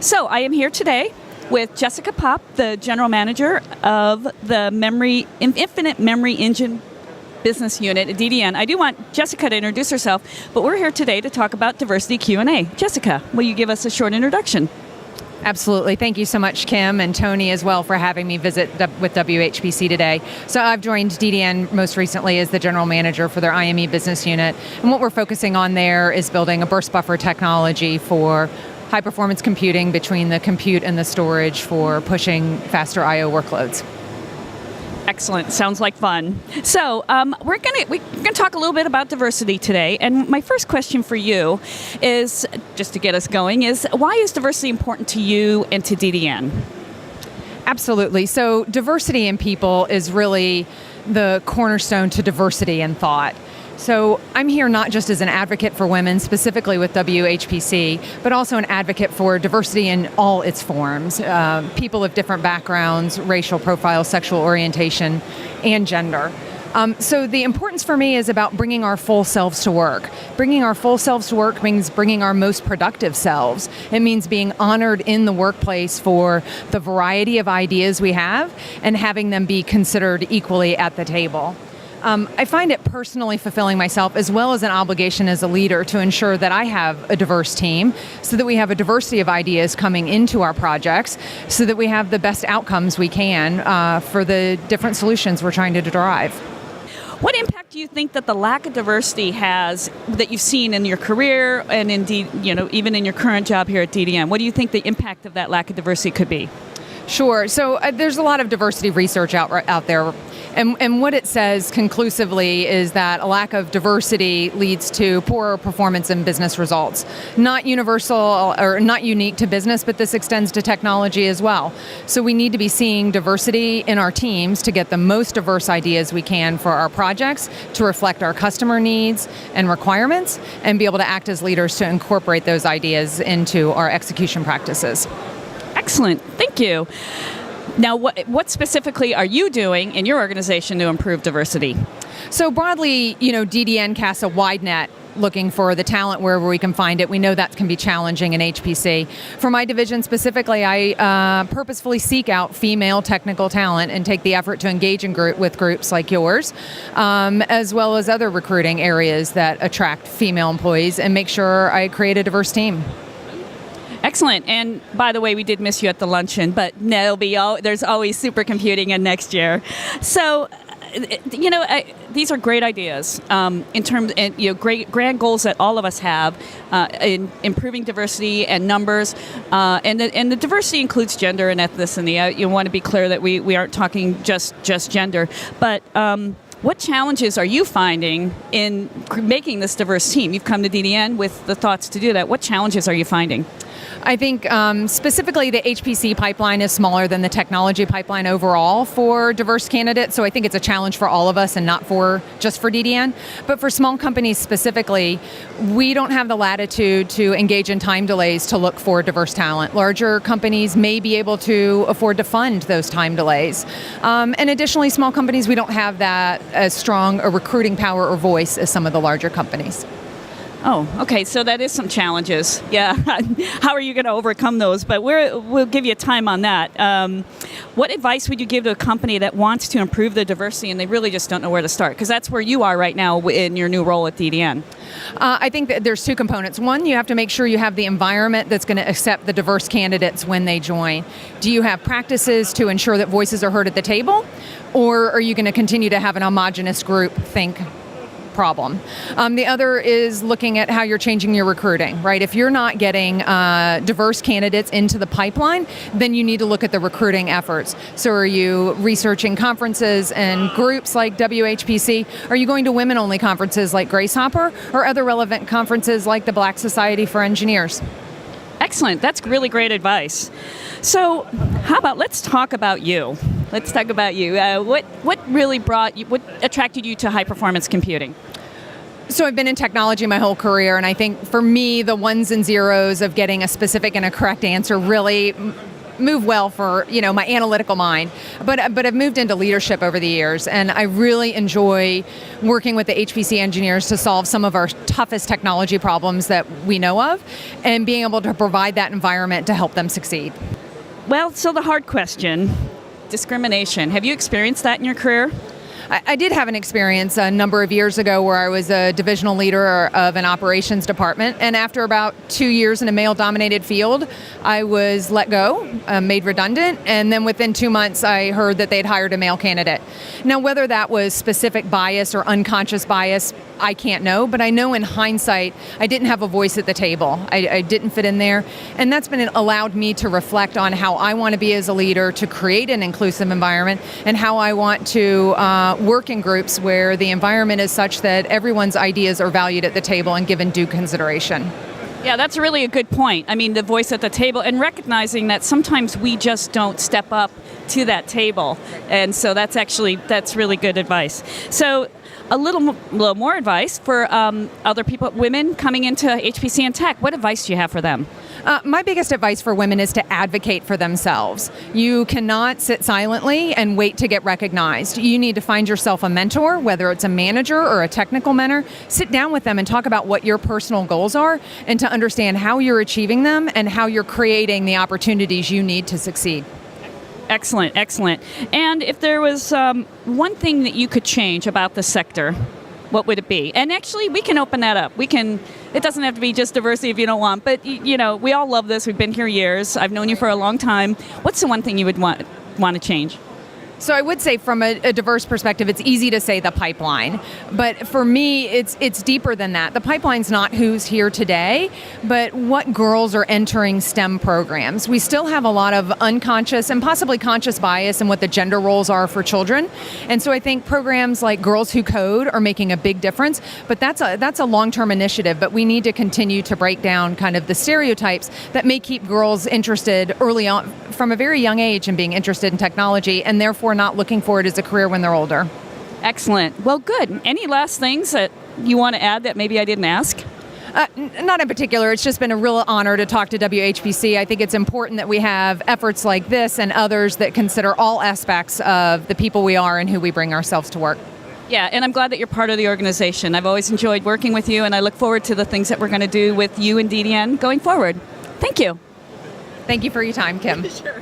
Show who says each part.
Speaker 1: So I am here today with Jessica Popp, the General Manager of the Infinite Memory Engine Business Unit at DDN. I do want Jessica to introduce herself, but we're here today to talk about diversity Q&A. Jessica, will you give us a short introduction?
Speaker 2: Absolutely. Thank you so much, Kim, and Tony as well for having me visit with HPC today. So I've joined DDN most recently as the General Manager for their IME business unit, and what we're focusing on there is building a burst buffer technology for high-performance computing between the compute and the storage for pushing faster I/O workloads.
Speaker 1: Excellent. Sounds like fun. So we're gonna talk a little bit about diversity today. And my first question for you is, just to get us going, is why is diversity important to you and to DDN?
Speaker 2: Absolutely. So diversity in people is really the cornerstone to diversity in thought. So I'm here not just as an advocate for women, specifically with HPC, but also an advocate for diversity in all its forms. People of different backgrounds, racial profiles, sexual orientation, and gender. So the importance for me is about bringing our full selves to work. Bringing our full selves to work means bringing our most productive selves. It means being honored in the workplace for the variety of ideas we have and having them be considered equally at the table. I find it personally fulfilling myself, as well as an obligation as a leader, to ensure that I have a diverse team so that we have a diversity of ideas coming into our projects so that we have the best outcomes we can for the different solutions we're trying to derive.
Speaker 1: What impact do you think that the lack of diversity has, that you've seen in your career and indeed, even in your current job here at DDN? What do you think the impact of that lack of diversity could be?
Speaker 2: Sure. So there's a lot of diversity research out there. And what it says conclusively is that a lack of diversity leads to poorer performance in business results. Not universal or not unique to business, but this extends to technology as well. So we need to be seeing diversity in our teams to get the most diverse ideas we can for our projects, to reflect our customer needs and requirements, and be able to act as leaders to incorporate those ideas into our execution practices.
Speaker 1: Excellent. Thank you. Now, what specifically are you doing in your organization to improve diversity?
Speaker 2: So broadly, DDN casts a wide net looking for the talent wherever we can find it. We know that can be challenging in HPC. For my division specifically, I purposefully seek out female technical talent and take the effort to engage with groups like yours, as well as other recruiting areas that attract female employees, and make sure I create a diverse team.
Speaker 1: Excellent. And by the way, we did miss you at the luncheon, but there's always supercomputing in next year. So, these are great ideas in terms, great grand goals that all of us have in improving diversity and numbers, and the diversity includes gender and ethnicity. You want to be clear that we aren't talking just gender, but. What challenges are you finding in making this diverse team? You've come to DDN with the thoughts to do that. What challenges are you finding?
Speaker 2: I think specifically the HPC pipeline is smaller than the technology pipeline overall for diverse candidates, so I think it's a challenge for all of us and not just for DDN. But for small companies specifically, we don't have the latitude to engage in time delays to look for diverse talent. Larger companies may be able to afford to fund those time delays. And additionally, small companies, we don't have that as strong a recruiting power or voice as some of the larger companies.
Speaker 1: Oh, okay, so that is some challenges. Yeah, how are you going to overcome those? But we'll give you time on that. What advice would you give to a company that wants to improve the diversity and they really just don't know where to start? Because that's where you are right now in your new role at DDN.
Speaker 2: I think that there's two components. One, you have to make sure you have the environment that's going to accept the diverse candidates when they join. Do you have practices to ensure that voices are heard at the table? Or are you going to continue to have an homogenous group think problem? The other is looking at how you're changing your recruiting, right? If you're not getting diverse candidates into the pipeline, then you need to look at the recruiting efforts. So are you researching conferences and groups like HPC? Are you going to women-only conferences like Grace Hopper, or other relevant conferences like the Black Society for Engineers?
Speaker 1: Excellent. That's really great advice. So how about let's talk about you. Let's talk about you. What really what attracted you to high-performance computing?
Speaker 2: So I've been in technology my whole career, and I think for me, the ones and zeros of getting a specific and a correct answer really move well for my analytical mind. But I've moved into leadership over the years, and I really enjoy working with the HPC engineers to solve some of our toughest technology problems that we know of, and being able to provide that environment to help them succeed.
Speaker 1: Well, so the hard question, discrimination. Have you experienced that in your career?
Speaker 2: I did have an experience a number of years ago where I was a divisional leader of an operations department, and after about 2 years in a male-dominated field, I was let go, made redundant, and then within 2 months I heard that they'd hired a male candidate. Now, whether that was specific bias or unconscious bias, I can't know, but I know in hindsight I didn't have a voice at the table. I didn't fit in there, and that's been allowed me to reflect on how I want to be as a leader to create an inclusive environment, and how I want to work in groups where the environment is such that everyone's ideas are valued at the table and given due consideration.
Speaker 1: Yeah, that's really a good point. I mean, the voice at the table, and recognizing that sometimes we just don't step up to that table. And so that's really good advice. So a little more advice for other people, women coming into HPC and tech. What advice do you have for them?
Speaker 2: My biggest advice for women is to advocate for themselves. You cannot sit silently and wait to get recognized. You need to find yourself a mentor, whether it's a manager or a technical mentor. Sit down with them and talk about what your personal goals are, and to understand how you're achieving them and how you're creating the opportunities you need to succeed.
Speaker 1: Excellent, excellent. And if there was one thing that you could change about the sector, what would it be? And actually, we can open that up. It doesn't have to be just diversity if you don't want, but we all love this. We've been here years. I've known you for a long time. What's the one thing you would want to change?
Speaker 2: So I would say from a diverse perspective, it's easy to say the pipeline. But for me, it's deeper than that. The pipeline's not who's here today, but what girls are entering STEM programs. We still have a lot of unconscious and possibly conscious bias in what the gender roles are for children. And so I think programs like Girls Who Code are making a big difference, but that's a long-term initiative. But we need to continue to break down kind of the stereotypes that may keep girls interested early on from a very young age in being interested in technology, and therefore not looking for it as a career when they're older.
Speaker 1: Excellent. Well, good. Any last things that you want to add that maybe I didn't ask?
Speaker 2: Not in particular. It's just been a real honor to talk to WHPC. I think it's important that we have efforts like this and others that consider all aspects of the people we are and who we bring ourselves to work.
Speaker 1: Yeah, and I'm glad that you're part of the organization. I've always enjoyed working with you, and I look forward to the things that we're going to do with you and DDN going forward. Thank you.
Speaker 2: Thank you for your time, Kim.
Speaker 1: Sure.